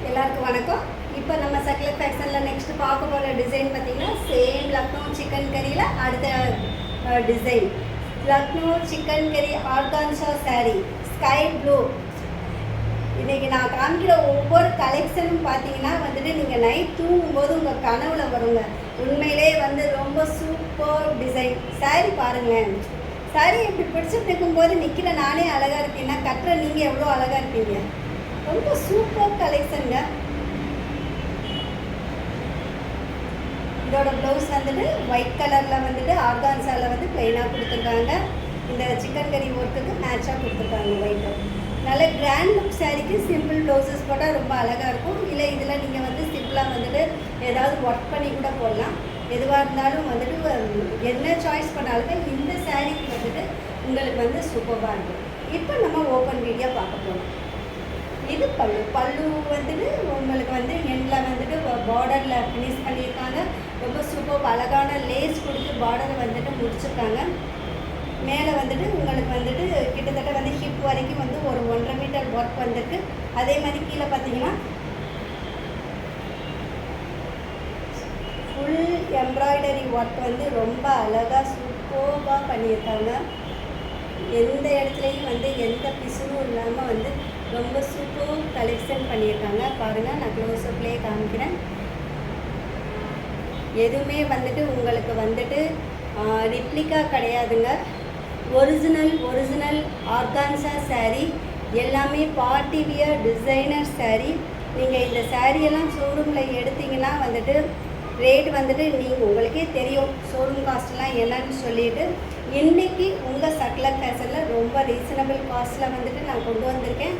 எல்லாருக்கும் வணக்கம். இப்போ நம்ம சக்லக் ஃபேஷனில் நெக்ஸ்ட் பார்க்க போகிற டிசைன் பார்த்தீங்கன்னா சேம் லக்னோ சிக்கன் கறியில் அடுத்த டிசைன் லக்னோ சிக்கன் கறி ஆர்கான்சா சாரீ ஸ்கை ப்ளூ. இன்றைக்கி நான் காமிக்கிற ஒவ்வொரு கலெக்ஷனும் பார்த்தீங்கன்னா வந்துட்டு நீங்கள் நைட் தூங்கும்போது உங்கள் கனவுல வருங்க. உண்மையிலே வந்து ரொம்ப சூப்பர் டிசைன். சாரீ பாருங்களேன், சாரீ இப்படி பிடிச்சிட்டு இருக்கும்போது நிற்கிற நானே அழகாக இருப்பீங்கன்னா கட்டுற நீங்கள் எவ்வளோ அழகாக இருப்பீங்க. ரொம்ப சூப்பர் கலெக்ஷனுங்க. இதோட ப்ளவுஸ் வந்துட்டு ஒயிட் கலரில் வந்துட்டு ஆர்கான்சாவில் வந்து ப்ளைனாக கொடுத்துருக்காங்க. இந்த சிக்கன் கறி ஒர்க்குக்கு மேட்சாக கொடுத்துருக்காங்க ஒயிட்டு. நல்ல கிராண்ட் லுக் சாரீக்கு சிம்பிள் ப்ளவுசஸ் போட்டால் ரொம்ப அழகாக இருக்கும். இல்லை இதில் நீங்கள் வந்து சிம்பிளாக வந்துட்டு ஏதாவது ஒர்க் பண்ணி கூட போடலாம். எதுவாக இருந்தாலும் வந்துட்டு என்ன சாய்ஸ் பண்ணாலுமே இந்த சாரீக்கு வந்துட்டு உங்களுக்கு வந்து சூப்பராக இருக்கும். இப்போ நம்ம ஓப்பன் வீடியோ பார்க்க போகலாம். இது பல்லு வந்துட்டு உங்களுக்கு வந்து எண்டில் வந்துட்டு பார்டரில் ஃபினிஷ் பண்ணியிருக்காங்க. ரொம்ப சூப்பர் அழகான லேஸ் கொடுத்து பார்டரை வந்துட்டு முடிச்சிருக்காங்க. மேலே வந்துட்டு உங்களுக்கு வந்துட்டு கிட்டத்தட்ட வந்து ஹிப் வரைக்கும் வந்து ஒரு 1.5 மீட்டர் ஒர்க் வந்துருக்கு. அதே மாதிரி கீழே பார்த்தீங்கன்னா ஃபுல் எம்ப்ராய்டரி ஒர்க் வந்து ரொம்ப அழகாக சூப்பராக பண்ணியிருக்காங்க. எந்த இடத்துலையும் வந்து எந்த பிசுறும் இல்லாமல் வந்து ரொம்ப சூப்பர் கலெக்ஷன் பண்ணியிருக்காங்க. பாருங்கள், நான் க்ளோஸ்அப்லேயே காமிக்கிறேன். எதுவுமே வந்துட்டு உங்களுக்கு வந்துட்டு ரிப்ளிகா கிடையாதுங்க. Original organza sari. எல்லாமே பார்ட்டி வியர் டிசைனர் சாரீ. நீங்கள் இந்த சாரியெல்லாம் ஷோரூமில் எடுத்திங்கன்னா வந்துட்டு ரேட் வந்துட்டு நீங்கள் உங்களுக்கே தெரியும் ஷோரூம் காஸ்ட்லாம் என்னன்னு சொல்லிட்டு. இன்றைக்கி உங்கள் சக்லக் ஃபேஷனில் ரொம்ப ரீசனபிள் காஸ்ட்டில் வந்துட்டு நான் கொண்டு வந்திருக்கேன்.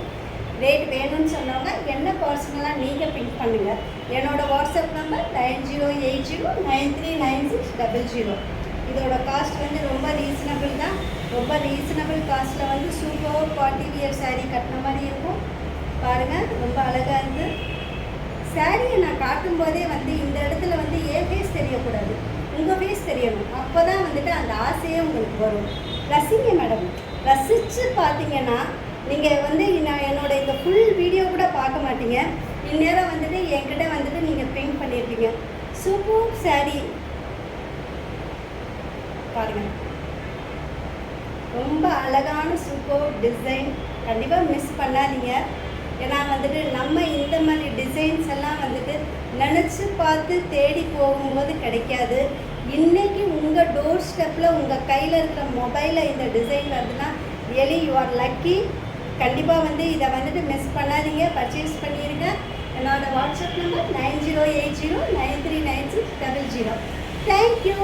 ரேட் வேணும்னு சொன்னவங்க என்ன பர்சனலாக நீங்கள் பிக் பண்ணுங்கள். என்னோடய வாட்ஸ்அப் நம்பர் 9080939600. இதோட காஸ்ட் வந்து ரொம்ப ரீசனபிள் தான். ரொம்ப ரீசனபிள் காஸ்ட்டில் வந்து சூப்பர் பார்ட்டி வியர் சாரீ கட்டின மாதிரி இருக்கும். பாருங்கள், ரொம்ப அழகாக இருக்குது. சாரியை நான் காட்டும்போதே வந்து இந்த இடத்துல வந்து என் ஃபேஸ் தெரியக்கூடாது, உங்கள் ஃபேஸ் தெரியணும். அப்போ தான் வந்துட்டு அந்த ஆசையே உங்களுக்கு வரும். ரசிங்க மேடம். ரசித்து பார்த்தீங்கன்னா நீங்கள் வந்து நான் என்னோட இந்த ஃபுல் வீடியோ கூட பார்க்க மாட்டீங்க. இந்நேரம் வந்துட்டு என்கிட்ட வந்துட்டு நீங்கள் பிரிண்ட் பண்ணியிருப்பீங்க. சூப்பர் சாரீ பாருங்கள், ரொம்ப அழகான சூப்பர் டிசைன். கண்டிப்பாக மிஸ் பண்ணாதீங்க. ஏன்னா வந்துட்டு நம்ம இந்த மாதிரி டிசைன்ஸ் எல்லாம் வந்துட்டு நினச்சி பார்த்து தேடி போகும்போது கிடைக்காது. இன்றைக்கி உங்கள் டோர் ஸ்டெப்பில் உங்கள் கையில் இருக்கிற மொபைலில் இந்த டிசைன் வருதுன்னா ரியலி யூ ஆர் லக்கி. கண்டிப்பாக வந்து இதை வந்துட்டு மிஸ் பண்ணாதீங்க, பர்ச்சேஸ் பண்ணிடுங்க. என்னோடய வாட்ஸ்அப் நம்பர் 9080939600. தேங்க்யூ.